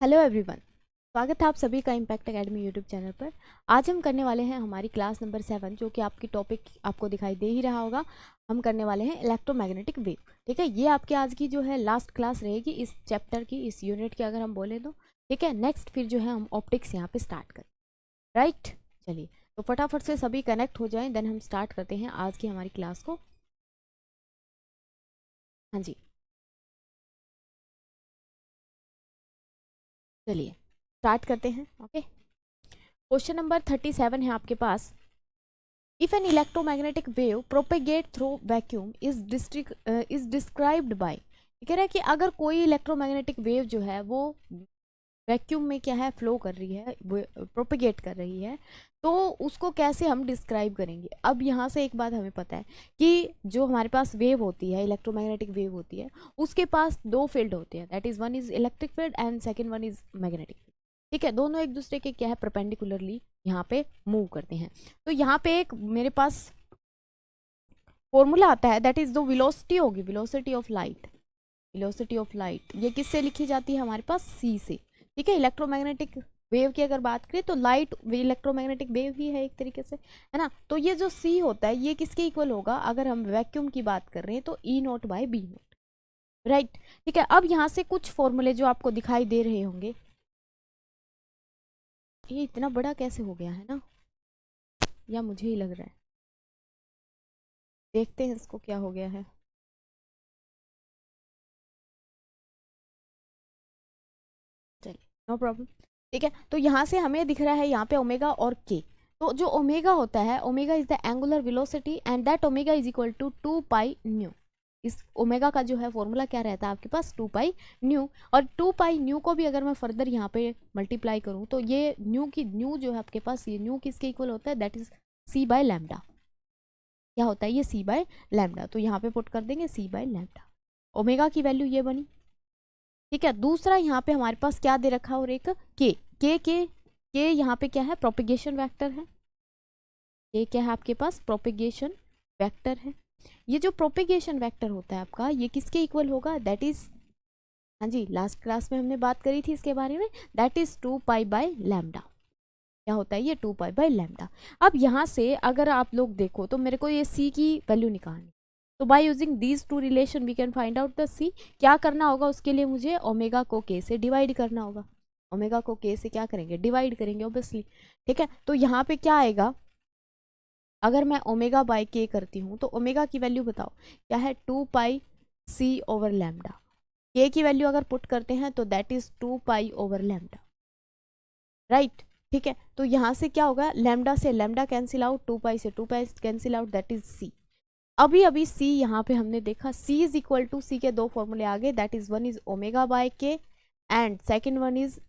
Hello everyone, स्वागत है आप सभी का इम्पैक्ट एकेडमी यूट्यूब चैनल पर। आज हम करने वाले हैं हमारी क्लास नंबर 7, जो कि आपकी टॉपिक आपको दिखाई दे ही रहा होगा। हम करने वाले हैं इलेक्ट्रोमैग्नेटिक वेव। ठीक है, ये आपकी आज की जो है लास्ट क्लास रहेगी इस चैप्टर की, इस यूनिट की अगर हम बोले तो। ठीक है, नेक्स्ट फिर जो है हम ऑप्टिक्स यहाँ पे स्टार्ट करें। राइट, चलिए तो फटाफट से सभी कनेक्ट हो जाएं, देन हम स्टार्ट करते हैं आज की हमारी क्लास को। हाँ जी, चलिए स्टार्ट करते हैं। ओके, क्वेश्चन नंबर 37 है आपके पास। If an electromagnetic wave propagate through vacuum is described by, कह रहा है कि अगर कोई इलेक्ट्रोमैग्नेटिक वेव जो है वो वैक्यूम में क्या है फ्लो कर रही है, प्रोपेगेट कर रही है, तो उसको कैसे हम डिस्क्राइब करेंगे। अब यहाँ से एक बात हमें पता है कि जो हमारे पास वेव होती है, इलेक्ट्रोमैग्नेटिक वेव होती है, उसके पास दो फील्ड होते हैं, that is one is electric field and second one is magnetic field. ठीक है, दोनों एक दूसरे के क्या है परपेंडिकुलरली यहाँ पे मूव करते हैं। तो यहाँ पे एक मेरे पास फॉर्मूला आता है, दैट इज जो वेलोसिटी होगी, velocity of light. Velocity of light ये किससे लिखी जाती है हमारे पास, सी से। ठीक है, इलेक्ट्रोमैग्नेटिक वेव की अगर बात करें तो लाइट इलेक्ट्रोमैग्नेटिक वेव ही है एक तरीके से, है ना। तो ये जो सी होता है ये किसके इक्वल होगा, अगर हम वैक्यूम की बात कर रहे हैं तो E naught by B naught. Right, ठीक है। अब यहाँ से कुछ फॉर्मूले जो आपको दिखाई दे रहे होंगे, ये इतना बड़ा कैसे हो गया है ना, या मुझे ही लग रहा है। देखते हैं इसको क्या हो गया है। चलिए, नो प्रॉब्लम। ठीक है, तो यहाँ से हमें दिख रहा है यहाँ पे ओमेगा और के। तो जो ओमेगा होता है, omega is the angular velocity and that omega is equal to 2 pi nu. इस ओमेगा का जो है फॉर्मूला क्या रहता है आपके पास, 2 पाई न्यू। और 2 पाई न्यू को भी अगर मैं फर्दर यहाँ पे मल्टीप्लाई करूँ तो ये न्यू जो है आपके पास, ये न्यू किसके इक्वल होता है, that is c by lambda. क्या होता है ये, सी बाय लैम्डा। तो यहाँ पे पुट कर देंगे सी बाय लैम्डा। ओमेगा की वैल्यू ये बनी। ठीक है, दूसरा यहाँ पे हमारे पास क्या दे रखा है, और एक के यहाँ पे क्या है, प्रोपिगेशन वेक्टर है। के क्या है आपके पास, प्रोपिगेशन वेक्टर है। ये जो प्रोपिगेशन वेक्टर होता है आपका, ये किसके इक्वल होगा, दैट इज, हाँ जी, लास्ट क्लास में हमने बात करी थी इसके बारे में, that is 2 pi by lambda. क्या होता है ये, 2 पाई बाय लैम्डा। अब यहाँ से अगर आप लोग देखो तो मेरे को ये सी की वैल्यू निकालनी, तो by using these two relation we can find out the C. क्या करना होगा उसके लिए, मुझे ओमेगा को के से डिवाइड करना होगा। ओमेगा को के से क्या करेंगे, डिवाइड करेंगे ऑब्वियसली। ठीक है, तो यहाँ पे क्या आएगा, अगर मैं ओमेगा बाय के करती हूँ तो ओमेगा की वैल्यू बताओ क्या है, 2 पाई सी ओवर लैम्डा। के की वैल्यू अगर पुट करते हैं तो that is 2 pi over lambda. Right, ठीक है। तो यहाँ से क्या होगा, लैम्डा से लैम्डा कैंसिल आउट, 2 पाई से 2 pi cancel out, that is C. अभी अभी सी यहाँ पे हमने देखा, C is equal to, C के दो फॉर्मूले आ गए, that is one is omega by K and second one is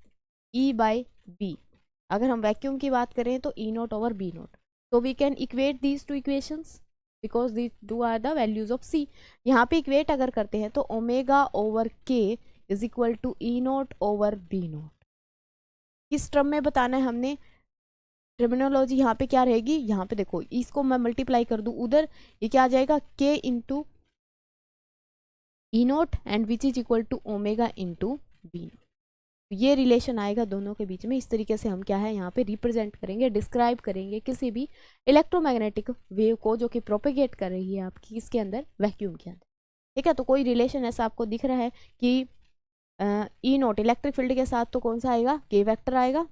E by B. अगर हम वैक्यूम की बात करें तो E note over B naught. तो we can equate these two equations because these two are the values of C. यहाँ पे equate अगर करते हैं तो omega over k is equal to E note over B nought. किस term में बताना है हमने, टर्मिनोलॉजी यहाँ पे क्या रहेगी, यहाँ पे देखो इसको मैं मल्टीप्लाई कर दूं उधर, ये क्या आ जाएगा, k into E nought and which is equal to omega into B nought. ये रिलेशन आएगा दोनों के बीच में। इस तरीके से हम क्या है यहाँ पे रिप्रेजेंट करेंगे, डिस्क्राइब करेंगे किसी भी इलेक्ट्रोमैग्नेटिक वेव को जो कि प्रोपेगेट कर रही है आपकी इसके अंदर, वैक्यूम के अंदर। ठीक है, तो कोई रिलेशन ऐसा आपको दिख रहा है कि ई नोट इलेक्ट्रिक फील्ड के साथ तो कौन सा आएगा, के वेक्टर आएगा,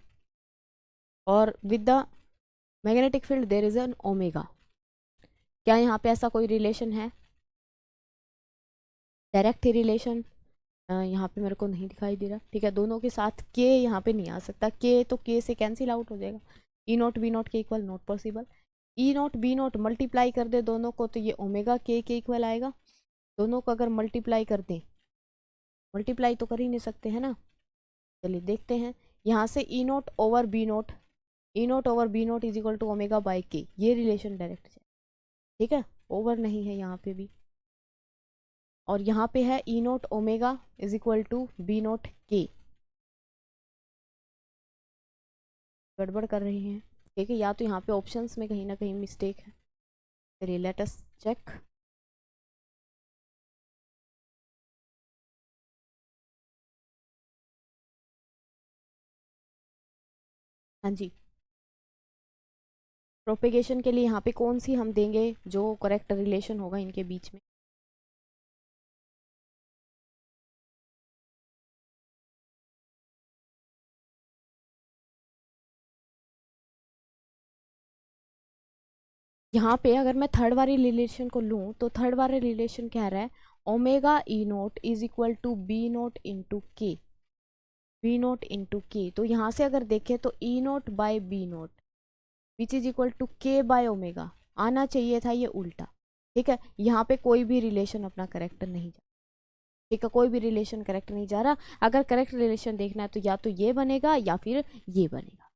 और with the magnetic field there is an omega. क्या यहाँ पे ऐसा कोई रिलेशन है, डायरेक्ट ही रिलेशन यहाँ पे मेरे को नहीं दिखाई दे रहा। ठीक है, दोनों के साथ के यहाँ पे नहीं आ सकता, के तो के से कैंसिल आउट हो जाएगा, ई नोट बी नोट के equal not possible. E nought B nought multiply कर दे दोनों को तो ये ओमेगा के इक्वल आएगा। दोनों को अगर मल्टीप्लाई कर दें, मल्टीप्लाई तो कर ही नहीं सकते है ना। चलिए देखते हैं, यहाँ से E note over B naught, E note over B naught is equal to omega by K, ये रिलेशन डायरेक्ट है। ठीक है, ओवर नहीं है यहाँ पे भी, और यहाँ पे है E naught omega is equal to B note K. गड़बड़ कर रही हैं। ठीक है, या तो यहाँ पे ऑप्शंस में कहीं ना कहीं मिस्टेक है। चलिए लेट अस चेक। हाँ जी, प्रोपेगेशन के लिए यहाँ पे कौन सी हम देंगे जो करेक्ट रिलेशन होगा इनके बीच में? यहाँ पे अगर मैं थर्ड वाली रिलेशन को लूँ तो थर्ड वाला रिलेशन क्या रहा है, omega E naught is equal to B naught into K, B naught into K. तो यहाँ से अगर देखें तो E naught by B naught which is equal to K by omega, आना चाहिए था ये उल्टा। ठीक है, यहाँ पे कोई भी रिलेशन अपना करेक्ट नहीं जा, ठीक है, कोई भी रिलेशन करेक्ट नहीं जा रहा। अगर करेक्ट रिलेशन देखना है तो या तो ये बनेगा या फिर ये बनेगा,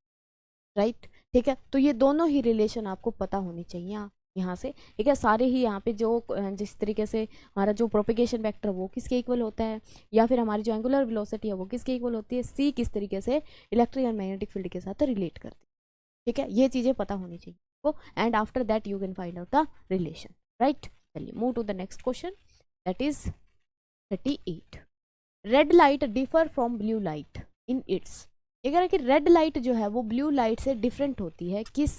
राइट। ठीक है, तो ये दोनों ही रिलेशन आपको पता होनी चाहिए यहाँ से। ठीक है, सारे ही यहाँ पे जो जिस तरीके से हमारा जो प्रोपेगेशन वेक्टर वो किसके इक्वल होता है, या फिर हमारी जो एंगुलर वेलोसिटी है वो किसके इक्वल होती है, सी किस तरीके से इलेक्ट्रिक एंड मैग्नेटिक फील्ड के साथ रिलेट करती है। ठीक है, ये चीज़ें पता होनी चाहिए आपको, and after that you can find out the relation, right. चलिए move to the next question, that is 38। Red light differ from blue light in its. ये कह रहा है कि रेड लाइट जो है वो ब्लू लाइट से डिफरेंट होती है, किस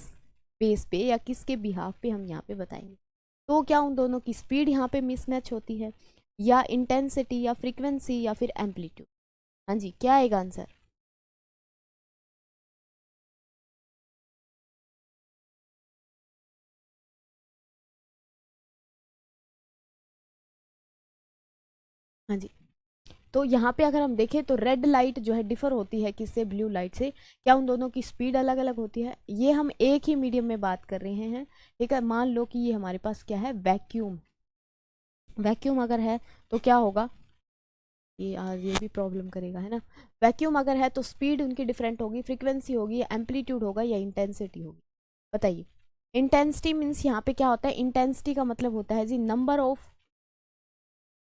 बेस पे या किसके बिहाफ पे हम यहाँ पे बताएंगे। तो क्या उन दोनों की स्पीड यहाँ पे मिसमैच होती है, या इंटेंसिटी, या फ्रीक्वेंसी, या फिर एम्पलीट्यूड? हाँ जी, क्या आएगा आंसर? हाँ जी, तो यहाँ पे अगर हम देखें तो रेड लाइट जो है डिफर होती है किससे, ब्लू लाइट से। क्या उन दोनों की स्पीड अलग अलग होती है? ये हम एक ही मीडियम में बात कर रहे हैं। ठीक है, मान लो कि ये हमारे पास क्या है, वैक्यूम। वैक्यूम अगर है तो क्या होगा, ये भी प्रॉब्लम करेगा, है ना। वैक्यूम अगर है तो स्पीड उनकी डिफरेंट होगी, फ्रीक्वेंसी होगी, या एम्पलीट्यूड होगा, या इंटेंसिटी होगी? बताइए। इंटेंसिटी मीन्स यहाँ पे क्या होता है, इंटेंसिटी का मतलब होता है जी नंबर ऑफ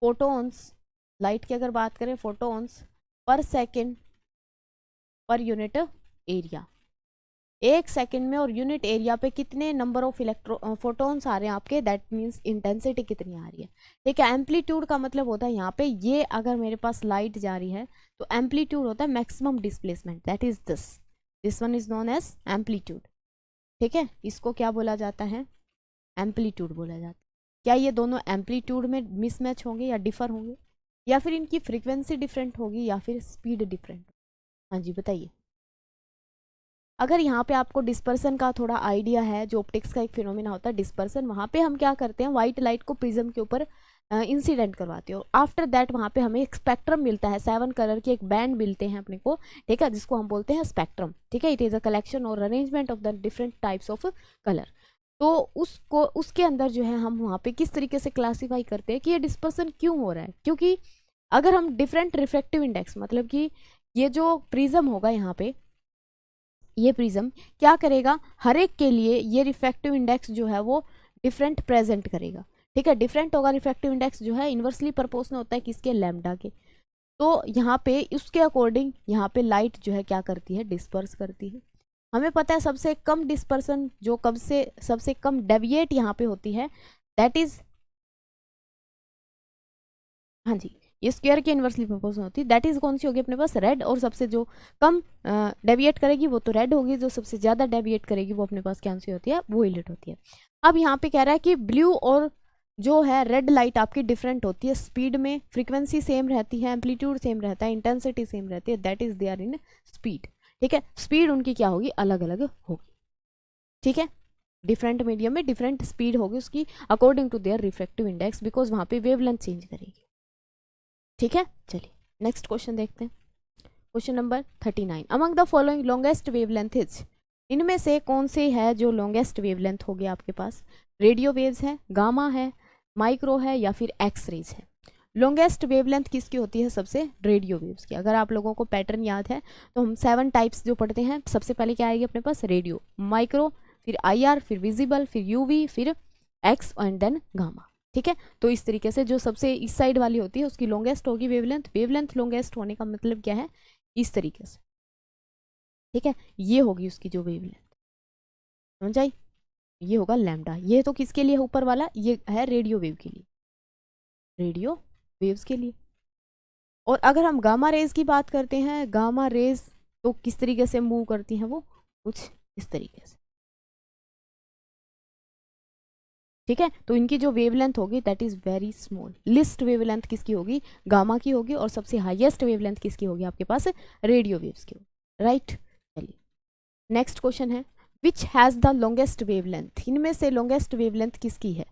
फोटोन्स, लाइट की अगर बात करें, फोटोन्स पर सेकेंड पर यूनिट एरिया। एक सेकंड में और यूनिट एरिया पे कितने नंबर ऑफ फोटोन्स आ रहे हैं आपके, दैट मीन्स इंटेंसिटी कितनी आ रही है। ठीक है, एम्पलीट्यूड का मतलब होता है यहाँ पे, ये अगर मेरे पास लाइट जा रही है तो एम्पलीट्यूड होता है maximum displacement, that is this one is known as amplitude. ठीक है, इसको क्या बोला जाता है, एम्पलीट्यूड बोला जाता है। क्या ये दोनों एम्पलीट्यूड में मिसमैच होंगे या डिफर होंगे, या फिर इनकी फ्रीक्वेंसी डिफरेंट होगी, या फिर स्पीड डिफरेंट? हाँ जी बताइए। अगर यहाँ पे आपको डिस्पर्सन का थोड़ा आइडिया है, जो ऑप्टिक्स का एक फिनोमिना होता है डिस्पर्सन, वहाँ पे हम क्या करते हैं, व्हाइट लाइट को प्रिज्म के ऊपर इंसिडेंट करवाते हो, आफ्टर दैट वहाँ पे हमें एक स्पेक्ट्रम मिलता है, 7 कलर के एक बैंड मिलते हैं अपने को। ठीक है, जिसको हम बोलते हैं स्पेक्ट्रम। ठीक है, इट इज़ अ कलेक्शन और arrangement of the different types of colour. तो उसको उसके अंदर जो है हम वहाँ पे किस तरीके से क्लासीफाई करते हैं कि ये डिस्पर्सन क्यों हो रहा है, क्योंकि अगर हम डिफरेंट रिफ्रेक्टिव इंडेक्स, मतलब कि ये जो प्रिज्म होगा यहाँ पे, ये प्रिज्म क्या करेगा, हर एक के लिए ये रिफ्रैक्टिव इंडेक्स जो है वो डिफरेंट प्रेजेंट करेगा। ठीक है, डिफरेंट होगा रिफ्रैक्टिव इंडेक्स जो है, इन्वर्सली प्रोपोर्शनल होता है किसके, लैम्डा के। तो यहाँ पे उसके अकॉर्डिंग यहाँ पे लाइट जो है क्या करती है, डिस्पर्स करती है। हमें पता है सबसे कम डिस्पर्सन जो कब से सबसे कम डेविएट यहाँ पे होती है, दैट इज, हाँ जी, ये स्क्वायर की इन्वर्सली प्रोपोर्शनल होती है, दैट इज कौन सी होगी अपने पास, रेड। और सबसे जो कम डेविएट करेगी वो तो रेड होगी, जो सबसे ज़्यादा डेविएट करेगी वो अपने पास कैंसिल होती है, वो इलिट होती है। अब यहाँ पे कह रहा है कि ब्लू और जो है रेड लाइट आपकी डिफरेंट होती है स्पीड में, फ्रीक्वेंसी सेम रहती है, एम्पलीट्यूड सेम रहता है, इंटेंसिटी सेम रहती है, that is they are in speed. ठीक है, स्पीड उनकी क्या होगी, अलग अलग होगी। ठीक है, डिफरेंट मीडियम में डिफरेंट स्पीड होगी उसकी according to their refractive index, because वहाँ पे वेवलेंथ चेंज करेगी। ठीक है, चलिए नेक्स्ट क्वेश्चन देखते हैं। Question number 39, among the following longest wavelength is, इनमें से कौन से है जो लॉन्गेस्ट वेवलेंथ होगी आपके पास, रेडियो वेव्स है, गामा है, माइक्रो है, या फिर एक्स रेज है? लॉन्गेस्ट वेवलेंथ किसकी होती है, सबसे रेडियो वेव्स की। अगर आप लोगों को पैटर्न याद है तो हम 7 टाइप्स जो पढ़ते हैं, सबसे पहले क्या आएगी अपने पास, रेडियो, माइक्रो, फिर IR, फिर विजिबल, फिर UV, फिर एक्स एंड देन गामा। ठीक है, तो इस तरीके से जो सबसे इस साइड वाली होती है उसकी लॉन्गेस्ट होगी वेवलेंथ। वेवलेंथ लॉन्गेस्ट होने का मतलब क्या है, इस तरीके से। ठीक है, ये होगी उसकी जो वेवलेंथ, समझ आई, ये होगा लैम्डा। ये तो किसके लिए है ऊपर वाला, ये है रेडियो वेव के लिए, रेडियो वेव्स के लिए। और अगर हम गामा रेज की बात करते हैं, गामा रेज तो किस तरीके से मूव करती हैं, वो कुछ इस तरीके से, ठीक है। तो इनकी जो वेवलेंथ होगी that is very small. List wavelength किसकी होगी, गामा की होगी, और सबसे हाईएस्ट वेवलेंथ किसकी होगी आपके पास, रेडियो वेव्स की होगी, राइट। चलिए नेक्स्ट क्वेश्चन है, which has the longest wavelength, इनमें से लॉन्गेस्ट वेवलेंथ किसकी है।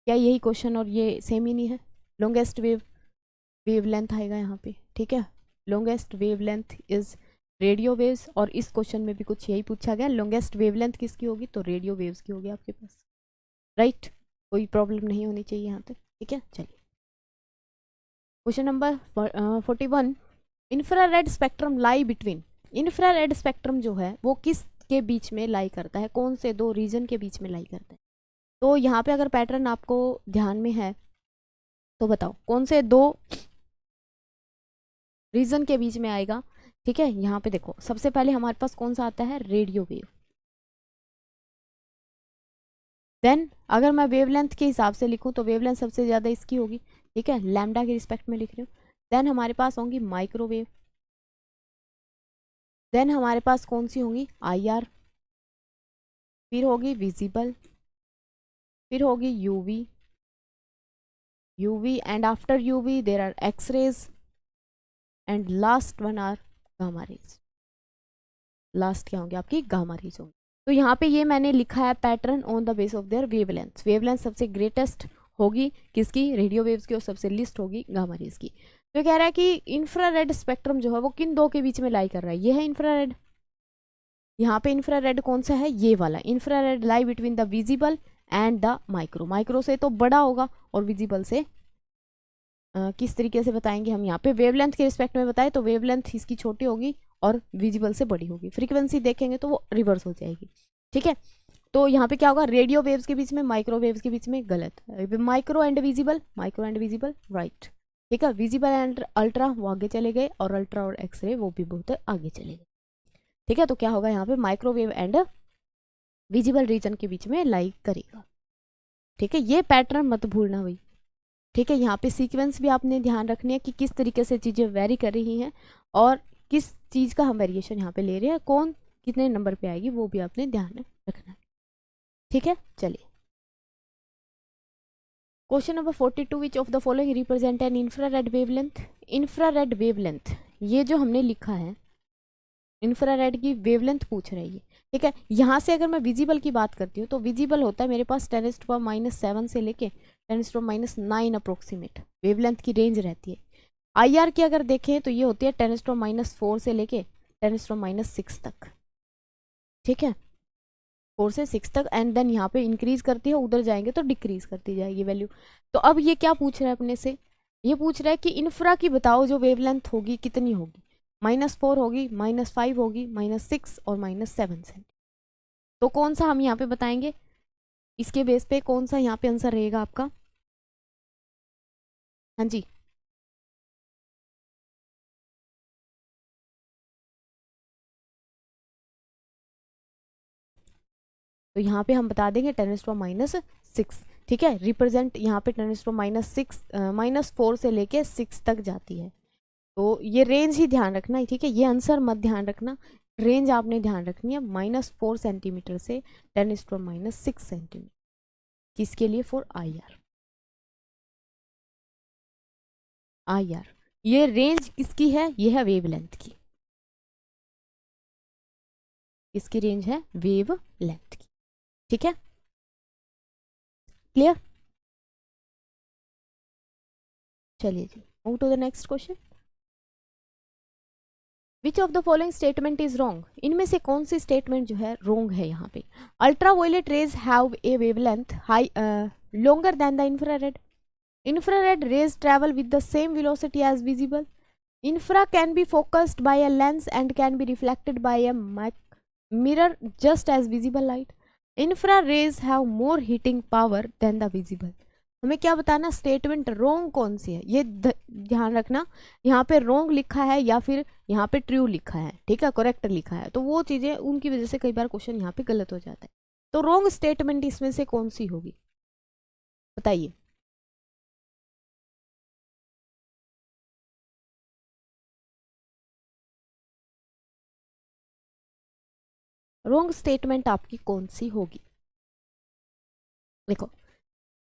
क्या यही क्वेश्चन और ये सेम ही नहीं है, लॉन्गेस्ट वेवलेंथ आएगा यहाँ पे, ठीक है। Longest wavelength is radio waves, और इस क्वेश्चन में भी कुछ यही पूछा गया, लॉन्गेस्ट वेवलेंथ किसकी होगी, तो रेडियो वेव्स की होगी आपके पास, राइट। कोई प्रॉब्लम नहीं होनी चाहिए यहाँ तक, ठीक है। चलिए question number 41, infrared spectrum lie between, infrared spectrum जो है वो किस के बीच में लाई करता है, कौन से दो रीजन के बीच में लाई करता है। तो यहाँ पे अगर पैटर्न आपको ध्यान में है तो बताओ कौन से दो रीजन के बीच में आएगा, ठीक है। यहाँ पे देखो सबसे पहले हमारे पास कौन सा आता है, रेडियो वेव। देन अगर मैं वेवलेंथ के हिसाब से लिखूं तो वेवलेंथ सबसे ज़्यादा इसकी होगी, ठीक है, लैम्डा के रिस्पेक्ट में लिख रही हूँ। देन हमारे पास होंगी माइक्रोवेव, देन हमारे पास कौन सी होंगी, आईआर, फिर होगी विजिबल, फिर होगी UV, UV and after UV there are X rays, and last one are gamma rays. Last क्या होंगे आपकी, गामा रेज होंगी। तो यहाँ पे ये मैंने लिखा है pattern on the base of their wavelength, wavelength सबसे ग्रेटेस्ट होगी किसकी, रेडियो वेव्स की, और सबसे लिस्ट होगी गामा रेज की। तो कह रहा है कि इंफ्रारेड स्पेक्ट्रम जो है वो किन दो के बीच में लाई कर रहा है, ये है इंफ्रारेड, यहाँ पे इंफ्रारेड कौन सा है, ये वाला infrared lie between the visible and the micro, micro से तो बड़ा होगा और विजिबल से किस तरीके से बताएंगे हम, यहाँ पे वेवलेंथ के रिस्पेक्ट में बताए तो वेवलेंथ इसकी छोटी होगी और विजिबल से बड़ी होगी, फ्रीक्वेंसी देखेंगे तो वो रिवर्स हो जाएगी, ठीक है। तो यहाँ पे क्या होगा, रेडियो वेव्स के बीच में, माइक्रो वेव्स के बीच में, गलत, micro and visible, micro and visible, right, ठीक है। विजिबल एंड अल्ट्रा वो आगे चले गए, और अल्ट्रा और एक्सरे वो भी बहुत आगे चले गए, ठीक है। तो क्या होगा यहाँ पे, माइक्रोवेव एंड विजिबल रीजन के बीच में लाई करेगा, ठीक है। ये पैटर्न मत भूलना भाई, ठीक है। यहाँ पे सीक्वेंस भी आपने ध्यान रखनी है कि किस तरीके से चीज़ें वेरी कर रही हैं, और किस चीज़ का हम वेरिएशन यहाँ पे ले रहे हैं, कौन कितने नंबर पे आएगी वो भी आपने ध्यान रखना है, ठीक है। चलिए question number 42, which of the following represent N infrared wavelength, infrared wavelength, ये जो हमने लिखा है इंफ्रारेड की वेवलेंथ पूछ रही है, ठीक है। यहाँ से अगर मैं विजिबल की बात करती हूँ तो विजिबल होता है मेरे पास 10⁻⁻7 से लेके 10⁻⁹ अप्रोक्सीमेट वेवलेंथ की रेंज रहती है। आईआर की अगर देखें तो ये होती है 10⁻⁴ से लेके 10⁻⁶ तक, ठीक है, 4 से 6 तक, एंड देन यहाँ पे इंक्रीज करती है, उधर जाएंगे तो डिक्रीज करती जाएगी वैल्यू। तो अब ये क्या पूछ रहा है अपने से, ये पूछ रहा है कि इन्फ्रा की बताओ जो वेवलेंथ होगी कितनी होगी, -4 होगी, -5 होगी, -6 और -7 सेंटी। तो कौन सा हम यहाँ पे बताएंगे, इसके बेस पे कौन सा यहाँ पे आंसर रहेगा आपका, हाँ जी। तो यहाँ पे हम बता देंगे 10⁻⁶, ठीक है, रिप्रेजेंट यहाँ पे 10⁻⁶, -4 से लेके 6 तक जाती है। तो ये रेंज ही ध्यान रखना है, ठीक है, ये आंसर मत ध्यान रखना, रेंज आपने ध्यान रखनी है, -4 सेंटीमीटर से 10⁻⁶ सेंटीमीटर, किसके लिए, फॉर आईआर, आईआर। ये रेंज किसकी है, ये है वेवलेंथ की, इसकी रेंज है वेव लेंथ की, ठीक है, क्लियर। चलिए जी move to the next question, which of the following statement is wrong, इनमें से कौन सी स्टेटमेंट जो है रॉन्ग है यहाँ पे, ultra violet rays have a wavelength high longer than the infrared, infrared rays travel with the same velocity as visible, infra can be focused by a lens and can be reflected by a mirror just as visible light, infra rays have more heating power than the visible। हमें क्या बताना, statement रोंग कौन सी है, ये ध्यान रखना, यहाँ पे रोंग लिखा है या फिर यहाँ पे ट्रू लिखा है, ठीक है, करेक्ट लिखा है, तो वो चीज़ें उनकी वजह से कई बार क्वेश्चन यहाँ पे गलत हो जाता है। तो रोंग स्टेटमेंट इसमें से कौन सी होगी, बताइए। रॉन्ग स्टेटमेंट आपकी कौन सी होगी? देखो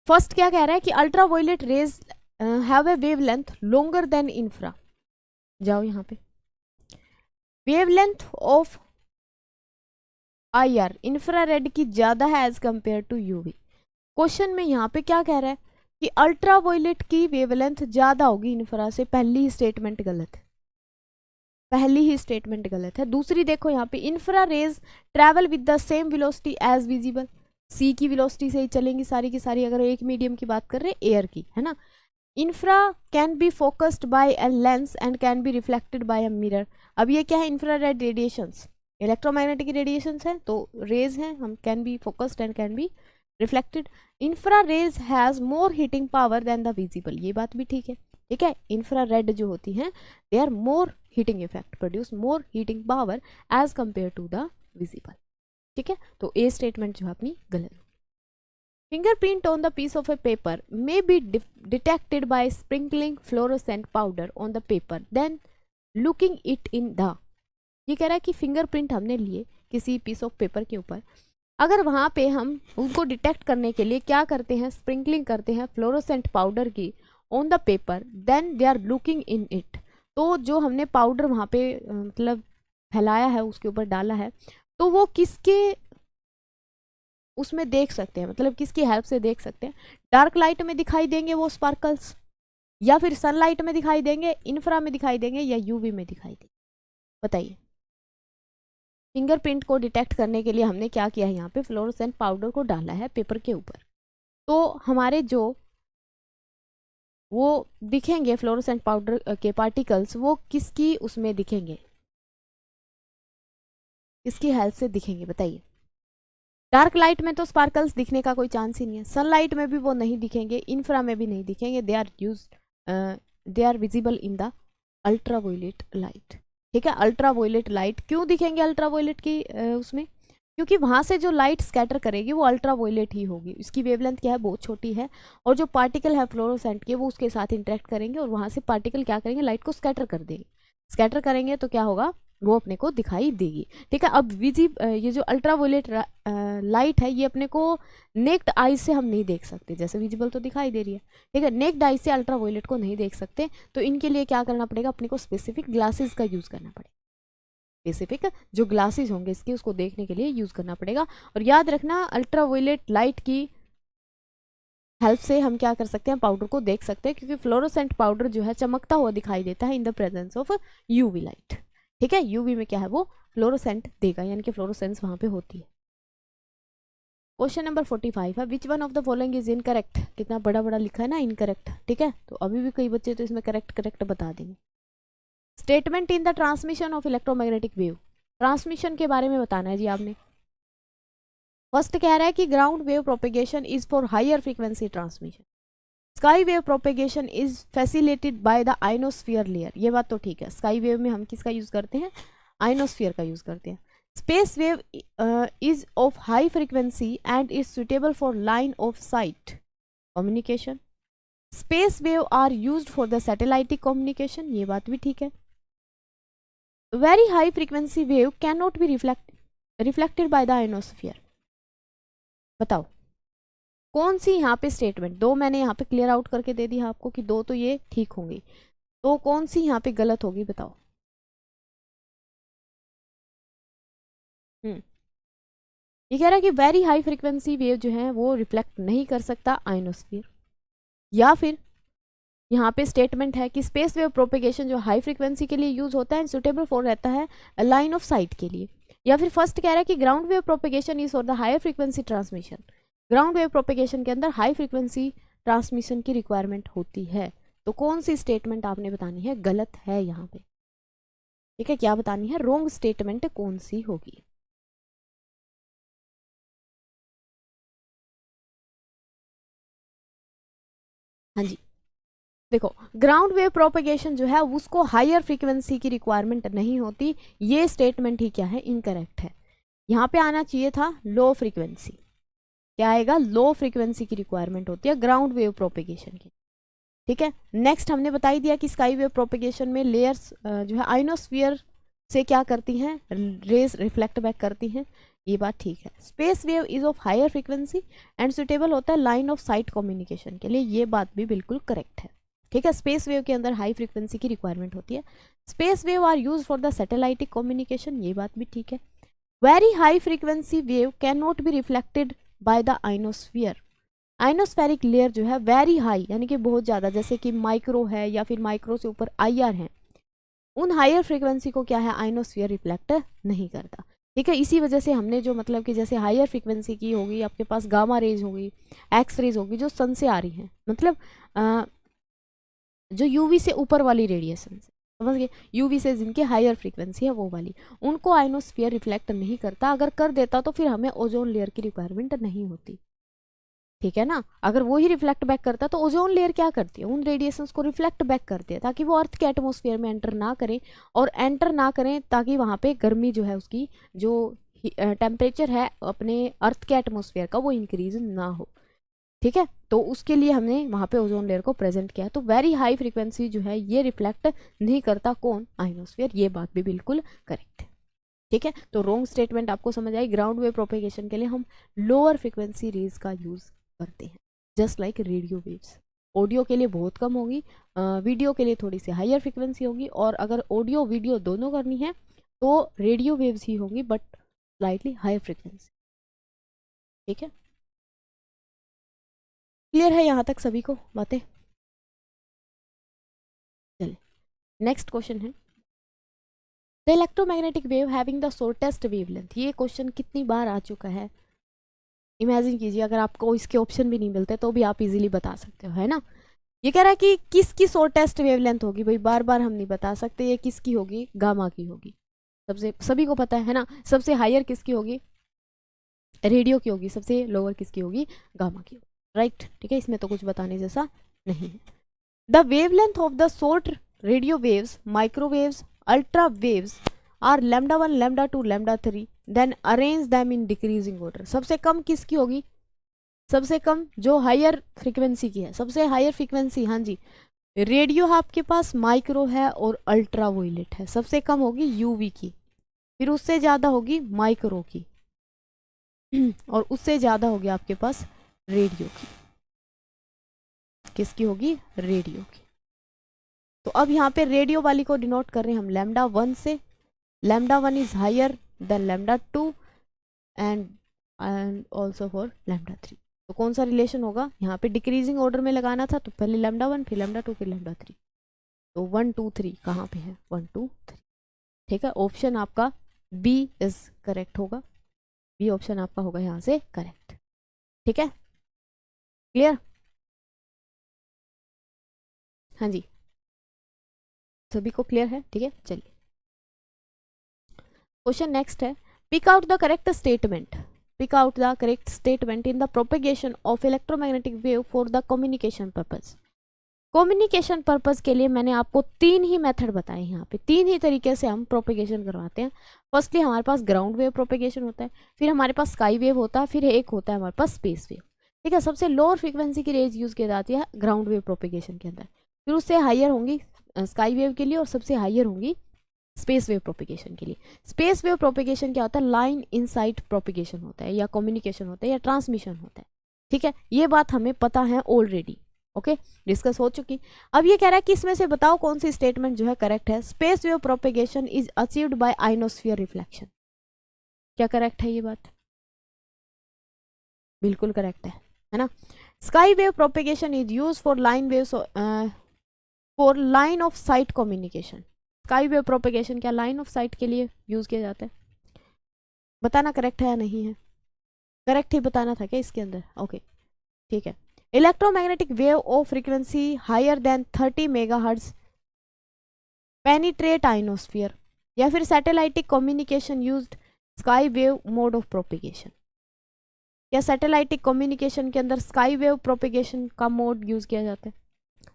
फर्स्ट क्या कह रहा है कि ultraviolet rays have a wavelength longer than infra. जाओ यहाँ पे, वेवलेंथ ऑफ IR इंफ्रारेड की ज्यादा है as compare to UV. Question में यहाँ पे क्या कह रहा है कि अल्ट्रावायलेट की वेवलेंथ ज्यादा होगी इंफ्रा से। पहली ही स्टेटमेंट गलत है, पहली ही स्टेटमेंट गलत है। दूसरी देखो यहाँ पे, infra rays travel with the same velocity as visible. C की वेलोसिटी से ही चलेंगी सारी की सारी, अगर एक मीडियम की बात कर रहे हैं एयर की, है ना। Infra can be focused by a lens and can be reflected by a mirror. अब ये क्या है, इंफ्रारेड रेडिएशंस, इलेक्ट्रोमैग्नेटिक रेडिएशंस हैं, तो रेज हैं, हम can be focused and can be reflected. Infra rays has more heating power than the visible, ये बात भी ठीक है, ठीक है। इंफ्रारेड जो होती हैं they are more heating effect, produce more heating power as compare to the visible, ठीक है। तो ए स्टेटमेंट जो है अपनी गलत। Fingerprint on the piece of a paper may be detected by sprinkling fluorescent powder on the paper then looking it in the. ये कह रहा है कि फिंगरप्रिंट हमने लिए किसी पीस ऑफ पेपर के ऊपर, अगर वहां पे हम उनको डिटेक्ट करने के लिए क्या करते हैं, स्प्रिंकलिंग करते हैं फ्लोरोसेंट पाउडर की on the paper, then they are looking in it. तो जो हमने पाउडर वहां पे मतलब फैलाया है, उसके ऊपर डाला है, तो वो किसके उसमें देख सकते हैं, मतलब किसकी हेल्प से देख सकते हैं। डार्क लाइट में दिखाई देंगे वो स्पार्कल्स, या फिर सनलाइट में दिखाई देंगे, इंफ्रा में दिखाई देंगे, या यूवी में दिखाई देंगे, बताइए। फिंगरप्रिंट को डिटेक्ट करने के लिए हमने क्या किया है, यहाँ पे फ्लोरोसेंट पाउडर को डाला है पेपर के ऊपर, तो हमारे जो वो दिखेंगे फ्लोरोसेंट पाउडर के पार्टिकल्स, वो किसकी उसमें दिखेंगे, किसकी हेल्प से दिखेंगे, बताइए। डार्क लाइट में तो स्पार्कल्स दिखने का कोई चांस ही नहीं है, सनलाइट में भी वो नहीं दिखेंगे, इंफ्रा में भी नहीं दिखेंगे, they are visible in the ultraviolet light, ठीक है। अल्ट्रावायलेट लाइट क्यों दिखेंगे अल्ट्रावायलेट की उसमें, क्योंकि वहां से जो लाइट स्कैटर करेगी वो अल्ट्रावायलेट ही होगी, इसकी वेवलेंथ क्या है, बहुत छोटी है, और जो पार्टिकल है फ्लोरोसेंट के वो उसके साथ इंटरेक्ट करेंगे और वहां से पार्टिकल क्या करेंगे, लाइट को स्कैटर कर देंगे। स्कैटर करेंगे तो क्या होगा, वो अपने को दिखाई देगी, ठीक है। अब ये जो अल्ट्रावायलेट लाइट है, ये अपने को नेक्ड आई से हम नहीं देख सकते, जैसे विजिबल तो दिखाई दे रही है, ठीक है, नेक्ड आई से अल्ट्रावायलेट को नहीं देख सकते, तो इनके लिए क्या करना पड़ेगा, अपने को स्पेसिफिक ग्लासेस का यूज करना पड़ेगा, स्पेसिफिक जो ग्लासेस होंगे इसके उसको देखने के लिए यूज करना पड़ेगा। और याद रखना अल्ट्रावायलेट लाइट की हेल्प से हम क्या कर सकते हैं, पाउडर को देख सकते हैं, क्योंकि फ्लोरोसेंट पाउडर जो है चमकता हुआ दिखाई देता है in the presence of UV light, ठीक है। यूवी में क्या है, वो फ्लोरोसेंट देगा, यानी कि फ्लोरोसेंस वहां पे होती है। क्वेश्चन नंबर 45 है, विच one of the following is incorrect. कितना बड़ा बड़ा लिखा है ना, इनकरेक्ट, ठीक है। तो अभी भी कई बच्चे तो इसमें करेक्ट करेक्ट बता देंगे। Statement in the transmission of electromagnetic wave, transmission के बारे में बताना है जी आपने। फर्स्ट कह रहा है कि ground wave propagation is for higher frequency transmission, sky wave propagation is facilitated by the ionosphere layer, ये बात तो ठीक है। स्काई वेव में हम किसका यूज करते हैं, आइनोस्फीयर का यूज करते हैं। Space wave is of high frequency and is suitable for line of sight communication. Space wave are used for the satellitic communication, ये बात भी ठीक है। Very high frequency wave can not be reflected by the ionosphere. बताओ कौन सी यहाँ पे statement, दो मैंने यहाँ पे क्लियर आउट करके दे दिया आपको कि दो तो ये ठीक होंगी, तो कौन सी यहाँ पे गलत होगी, बताओ। ये कह रहा है कि वेरी हाई फ्रीक्वेंसी वेव जो है वो रिफ्लेक्ट नहीं कर सकता आइनोस्फीयर, या फिर यहाँ पे स्टेटमेंट है कि स्पेस वेव प्रोपेगेशन जो हाई फ्रीक्वेंसी के लिए यूज होता है, सुटेबल फॉर रहता है लाइन ऑफ साइट के लिए। या फिर फर्स्ट कह रहा है कि ground wave propagation is for the higher frequency transmission, ground wave propagation के अंदर हाई फ्रीक्वेंसी ट्रांसमिशन की रिक्वायरमेंट होती है। तो कौन सी स्टेटमेंट आपने बतानी है, गलत है यहाँ पे, ठीक है। क्या बतानी है, रॉन्ग स्टेटमेंट कौन सी होगी। हाँ जी, देखो ग्राउंड वेव प्रोपेगेशन जो है उसको हायर फ्रीक्वेंसी की रिक्वायरमेंट नहीं होती, ये स्टेटमेंट ही क्या है, इनकरेक्ट है। यहाँ पे आना चाहिए था लो फ्रीक्वेंसी, क्या आएगा, लो फ्रीक्वेंसी की रिक्वायरमेंट होती है ग्राउंड वेव प्रोपेगेशन की, ठीक है। नेक्स्ट हमने बता ही दिया कि स्काई वेव प्रोपेगेशन में लेयर्स जो है आइनोस्फीयर से क्या करती हैं, रेज रिफ्लेक्ट बैक करती हैं, ये बात ठीक है। Space wave is of higher frequency and suitable होता है लाइन ऑफ साइट कम्युनिकेशन के लिए, ये बात भी बिल्कुल करेक्ट है। ठीक है, स्पेस वेव के अंदर हाई फ्रीक्वेंसी की रिक्वायरमेंट होती है। Space wave are use for the satellitic communication, ये बात भी ठीक है। Very high frequency wave can not be reflected by the ionosphere. Ionospheric layer जो है वेरी हाई यानी कि बहुत ज़्यादा, जैसे कि माइक्रो है या फिर माइक्रो से ऊपर IR है, उन हायर फ्रीक्वेंसी को क्या है आइनोस्फीयर रिफ्लेक्ट नहीं करता। ठीक है, इसी वजह से हमने जो मतलब कि जैसे हायर फ्रीक्वेंसी की होगी आपके पास गामा रेज होगी, एक्स रेज होगी जो सन से आ रही हैं, मतलब जो यूवी से ऊपर वाली रेडिएशन से, समझ गए, यूवी से जिनकी हायर फ्रीक्वेंसी है वो वाली, उनको आइनोस्फीयर रिफ्लेक्ट नहीं करता। अगर कर देता तो फिर हमें ओजोन लेयर की रिक्वायरमेंट नहीं होती। ठीक है ना, अगर वो ही रिफ्लेक्ट बैक करता तो ओजोन लेयर क्या करती है, उन रेडिएशंस को रिफ्लेक्ट बैक करती है ताकि वो अर्थ के एटमॉस्फेयर में एंटर ना करें, और एंटर ना करें ताकि वहाँ पे गर्मी जो है उसकी जो टेम्परेचर है अपने अर्थ के एटमॉस्फेयर का वो इंक्रीज ना हो। ठीक है, तो उसके लिए हमने वहाँ पे ओजोन लेयर को प्रेजेंट किया। तो वेरी हाई फ्रीक्वेंसी जो है ये रिफ्लेक्ट नहीं करता कौन, आइनोस्फेयर, ये बात भी बिल्कुल करेक्ट है। ठीक है, तो रॉन्ग स्टेटमेंट आपको समझ आई। ग्राउंड वेव प्रोपेगेशन के लिए हम लोअर फ्रीक्वेंसी रेज का यूज करते हैं, just like radio waves. Audio के लिए बहुत कम होगी, वीडियो के लिए थोड़ी सी हायर फ्रीक्वेंसी होगी, और अगर ऑडियो वीडियो दोनों करनी है तो रेडियो वेव्स ही होंगी बट स्लाइटली हायर फ्रीक्वेंसी। ठीक है, क्लियर है यहाँ तक सभी को बातें? चलिए नेक्स्ट क्वेश्चन है, the electromagnetic wave having the shortest wavelength. ये क्वेश्चन कितनी बार आ चुका है, इमेजिन कीजिए अगर आपको इसके ऑप्शन भी नहीं मिलते तो भी आप इजीली बता सकते हो, है ना। ये कह रहा है कि किसकी शॉर्टेस्ट वेवलेंथ होगी, भाई बार बार हम नहीं बता सकते, ये किसकी होगी, गामा की होगी, सबसे सभी को पता है ना। सबसे हायर किसकी होगी, रेडियो की होगी, सबसे लोअर किसकी होगी, गामा की होगी, राइट। ठीक है, इसमें तो कुछ बताने जैसा नहीं है। The wavelength of the short radio waves, microwaves, ultra waves are lambda 1, lambda 2, lambda 3, then arrange them in decreasing order. सबसे कम किसकी होगी, सबसे कम जो हायर फ्रीक्वेंसी की है, सबसे हायर फ्रीक्वेंसी, हाँ जी, रेडियो आपके पास, माइक्रो है और अल्ट्रा वोयलेट है। सबसे कम होगी यूवी की, फिर उससे ज़्यादा होगी माइक्रो की और उससे ज़्यादा होगी आपके पास रेडियो की। किसकी होगी, रेडियो की। तो अब यहाँ पे रेडियो वाली को डिनोट कर रहे हैं हम लैम्डा 1 से, lambda 1 is higher than lambda 2 and also for lambda 3। तो कौन सा रिलेशन होगा, यहाँ पे डिक्रीजिंग ऑर्डर में लगाना था तो पहले लैम्डा 1 फिर लैम्डा 2 फिर लैम्डा 3। तो 1 2 3 कहाँ पे है, 1 2 3। ठीक है, ऑप्शन आपका बी इज करेक्ट होगा, बी ऑप्शन आपका होगा यहाँ से करेक्ट। ठीक है, क्लियर, हाँ जी, सभी को क्लियर है। ठीक है, चलिए क्वेश्चन नेक्स्ट है, pick out the correct statement, pick out the correct statement in the propagation of electromagnetic wave for the communication purpose. Communication purpose के लिए मैंने आपको तीन ही मेथड बताए, यहाँ पे तीन ही तरीके से हम प्रोपेगेशन करवाते हैं। फर्स्टली हमारे पास ग्राउंड वेव प्रोपेगेशन होता है, फिर हमारे पास स्काई वेव होता है, फिर एक होता है हमारे पास स्पेस वेव। ठीक है, सबसे लोअर फ्रीक्वेंसी की रेज यूज की जाती है ग्राउंड वेव प्रोपेगेशन के अंदर, फिर उससे हायर होंगी स्काई वेव के लिए, और सबसे हायर होंगी स्पेस वेव प्रोपेगेशन के लिए। स्पेस वेव प्रोपेगेशन क्या होता है, लाइन इनसाइड प्रोपेगेशन होता है, या कम्युनिकेशन होता है, या ट्रांसमिशन होता है। ठीक है, ये बात हमें पता है ऑलरेडी, ओके, डिस्कस हो चुकी। अब ये कह रहा है कि इसमें से बताओ कौन सी स्टेटमेंट जो है करेक्ट है, space wave propagation is achieved by ionosphere reflection. क्या करेक्ट है ये बात, बिल्कुल करेक्ट है ना। Sky wave propagation is use for line wave, for line of sight communication. Sky wave propagation क्या लाइन ऑफ साइट के लिए यूज किया जाता है, बताना करेक्ट है या नहीं है, करेक्ट ही बताना था क्या इसके अंदर, ओके ठीक है। Electromagnetic wave of frequency higher than 30 megahertz penetrate ionosphere, या फिर satellitic communication used sky wave mode of propagation. या सैटेलाइटिक कम्युनिकेशन के अंदर स्काई वेव प्रोपेगेशन का मोड यूज किया जाता है।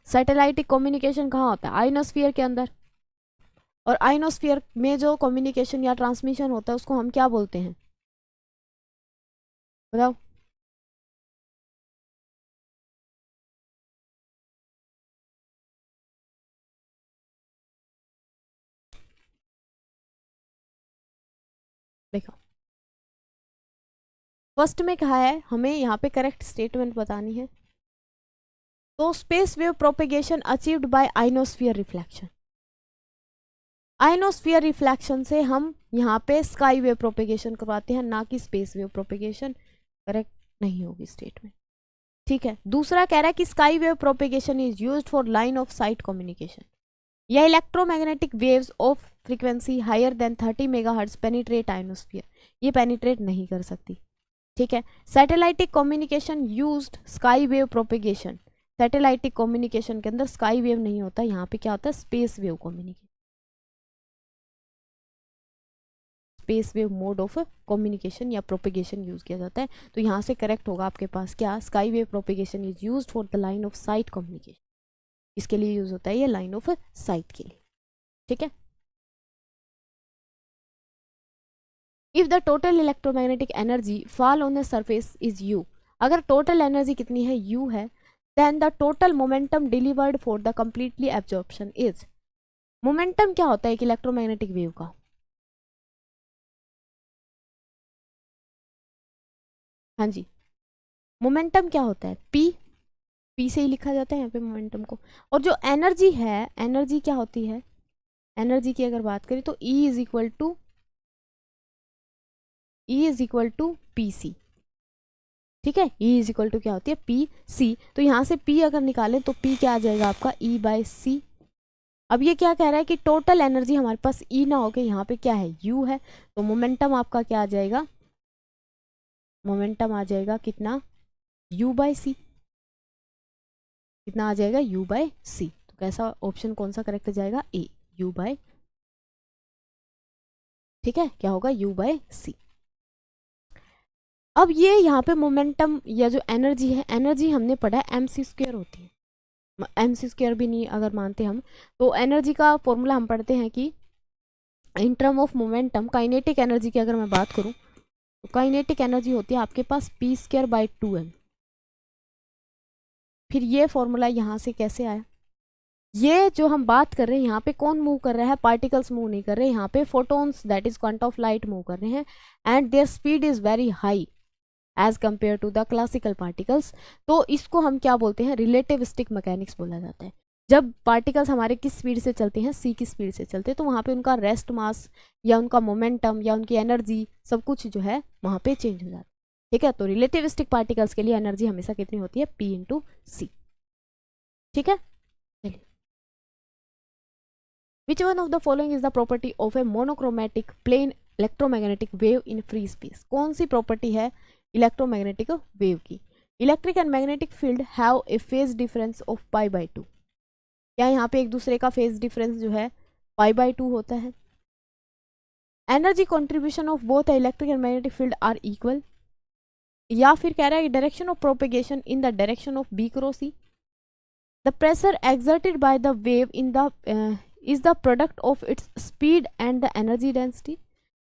सैटेलाइटिक कम्युनिकेशन कहाँ होता है, आइनोस्फीयर के अंदर, और आइनोस्फीयर में जो कम्युनिकेशन या ट्रांसमिशन होता है उसको हम क्या बोलते हैं, बताओ। देखो फर्स्ट में कहा है हमें यहाँ पे करेक्ट स्टेटमेंट बतानी है। तो space wave propagation achieved by ionosphere reflection, ionosphere reflection से हम यहाँ पे स्काई वेव प्रोपेगेशन करवाते हैं, ना कि स्पेस वेव प्रोपेगेशन। करेक्ट नहीं होगी स्टेटमेंट। ठीक है, दूसरा कह रहा है कि sky wave propagation is used for line of sight communication, या electromagnetic waves of frequency higher than 30 megahertz penetrate ionosphere, ये पेनिट्रेट नहीं कर सकती। ठीक है, satellitic communication used sky wave propagation, satellitic communication के अंदर स्काई वेव नहीं होता, यहाँ पे क्या होता है space wave communication, space wave mode of communication या प्रोपेगेशन यूज किया जाता है। तो यहाँ से करेक्ट होगा आपके पास क्या, sky wave propagation is used for the line of sight communication, इसके लिए यूज होता है ये लाइन ऑफ साइट के लिए। ठीक है, if the total electromagnetic energy fall on the surface is U, अगर टोटल एनर्जी कितनी है यू है, then the total momentum delivered for the completely absorption is, momentum क्या होता है एक इलेक्ट्रोमैग्नेटिक वेव का, हाँ जी, मोमेंटम क्या होता है पी, पी से ही लिखा जाता है यहाँ पे मोमेंटम को। और जो एनर्जी है, एनर्जी क्या होती है, एनर्जी की अगर बात करें तो E is equal to p c. ठीक है, E इज इक्वल टू क्या होती है पी सी, तो यहाँ से P अगर निकालें तो P क्या आ जाएगा आपका E बाय सी। अब ये क्या कह रहा है कि टोटल एनर्जी हमारे पास E ना होके यहाँ पे क्या है U है, तो मोमेंटम आपका क्या आ जाएगा, मोमेंटम आ जाएगा कितना U बाय सी, कितना आ जाएगा U बाय सी। तो कैसा ऑप्शन कौन सा करेक्ट जाएगा ए, U बाय, ठीक है क्या होगा U बाय सी। अब ये यहाँ पे मोमेंटम या जो एनर्जी है, एनर्जी हमने पढ़ा है mc² होती है, mc² भी नहीं अगर मानते हम, तो एनर्जी का फॉर्मूला हम पढ़ते हैं कि in term of momentum, kinetic energy की अगर मैं बात करूं तो काइनेटिक एनर्जी होती है आपके पास p² बाय 2m। फिर ये फॉर्मूला यहाँ से कैसे आया, ये जो हम बात कर रहे हैं यहाँ पे कौन मूव कर रहा है, पार्टिकल्स मूव नहीं कर रहे, यहाँ पे photons that is quantum of light move कर रहे हैं, and their speed is very high as compare to the classical particles. तो इसको हम क्या बोलते हैं, रिलेटिविस्टिक मैकेनिक्स बोला जाता है। जब पार्टिकल्स हमारे किस स्पीड से चलते हैं, सी की स्पीड से चलते हैं, तो वहाँ पे उनका रेस्ट मास या उनका मोमेंटम या उनकी एनर्जी सब कुछ जो है वहाँ पे चेंज हो जाता है। ठीक है, तो रिलेटिविस्टिक पार्टिकल्स के लिए एनर्जी हमेशा कितनी होती है P इंटू सी। ठीक है, चलिए, which one of the following is the property of a monochromatic plane electromagnetic wave in free space, कौन सी प्रॉपर्टी है इलेक्ट्रोमैग्नेटिक वेव की, electric and magnetic field have a phase difference of π/2, क्या यहाँ पे एक दूसरे का फेज डिफरेंस जो है π/2 होता है, energy contribution of both electric and magnetic field are equal, या फिर कह रहा है direction of propagation in the direction of B cross E, the pressure exerted by the wave in the is the product of its speed and the energy density,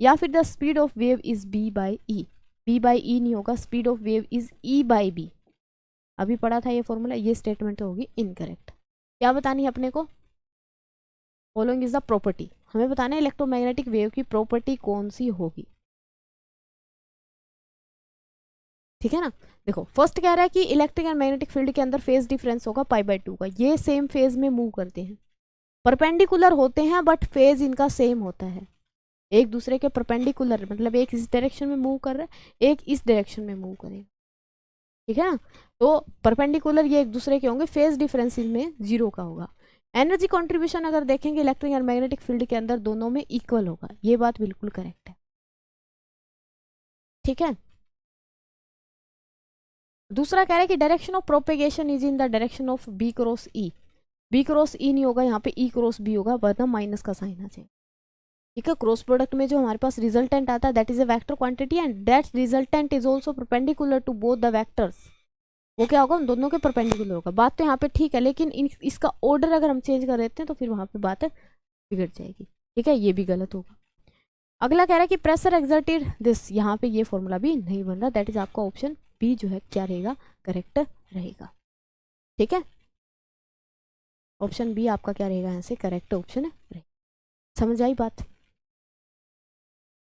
या फिर the speed of wave is B/E, B/E नहीं होगा, speed of wave is E/B। अभी पढ़ा था ये formula, ये statement तो होगी इनकरेक्ट। क्या बतानी है अपने को, फॉलोइंग इज द प्रॉपर्टी, हमें बताना है इलेक्ट्रोमैग्नेटिक वेव की प्रॉपर्टी कौन सी होगी। ठीक है ना, देखो फर्स्ट कह रहा है कि इलेक्ट्रिक एंड मैग्नेटिक फील्ड के अंदर फेज डिफरेंस होगा π/2 का, ये सेम फेज में मूव करते हैं, परपेंडिकुलर होते हैं बट फेज इनका सेम होता है, एक दूसरे के परपेंडिकुलर, मतलब एक इस डायरेक्शन में मूव कर रहा है, एक इस डायरेक्शन में मूव करेगा। ठीक है ना, तो परपेंडिकुलर ये एक दूसरे के होंगे, फेज डिफरेंस इनमें 0 का होगा। एनर्जी कंट्रीब्यूशन अगर देखेंगे इलेक्ट्रिक एंड मैग्नेटिक फील्ड के अंदर दोनों में इक्वल होगा, ये बात बिल्कुल करेक्ट है। ठीक है, दूसरा कह रहा है कि direction of propagation is in the direction of B cross E, B cross E नहीं होगा, यहाँ पे E क्रॉस B होगा, वरना माइनस का साइन आ जाएगा। ठीक है, क्रॉस प्रोडक्ट में जो हमारे पास रिजल्टेंट आता है that is a vector quantity and that resultant is also perpendicular to both the vectors, वो क्या होगा उन दोनों के परपेंडिकुलर होगा। बात तो यहाँ पे ठीक है, लेकिन इसका ऑर्डर अगर हम चेंज कर देते हैं तो फिर वहाँ पे बात बिगड़ जाएगी। ठीक है, ये भी गलत होगा। अगला कह रहा है कि प्रेशर एक्सर्टेड दिस, यहाँ पे ये फॉर्मूला भी नहीं बन रहा, दैट इज आपका ऑप्शन बी जो है क्या रहेगा, करेक्ट रहेगा। ठीक है, ऑप्शन बी आपका क्या रहेगा, यहाँ से करेक्ट ऑप्शन है। समझ आई बात,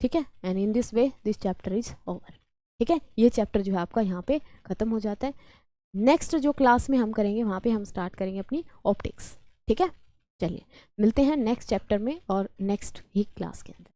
ठीक है, and in this way this chapter is over. ठीक है, ये चैप्टर जो है आपका यहाँ पे ख़त्म हो जाता है। नेक्स्ट जो क्लास में हम करेंगे वहाँ पे हम स्टार्ट करेंगे अपनी ऑप्टिक्स। ठीक है, चलिए मिलते हैं नेक्स्ट चैप्टर में और नेक्स्ट ही क्लास के अंदर।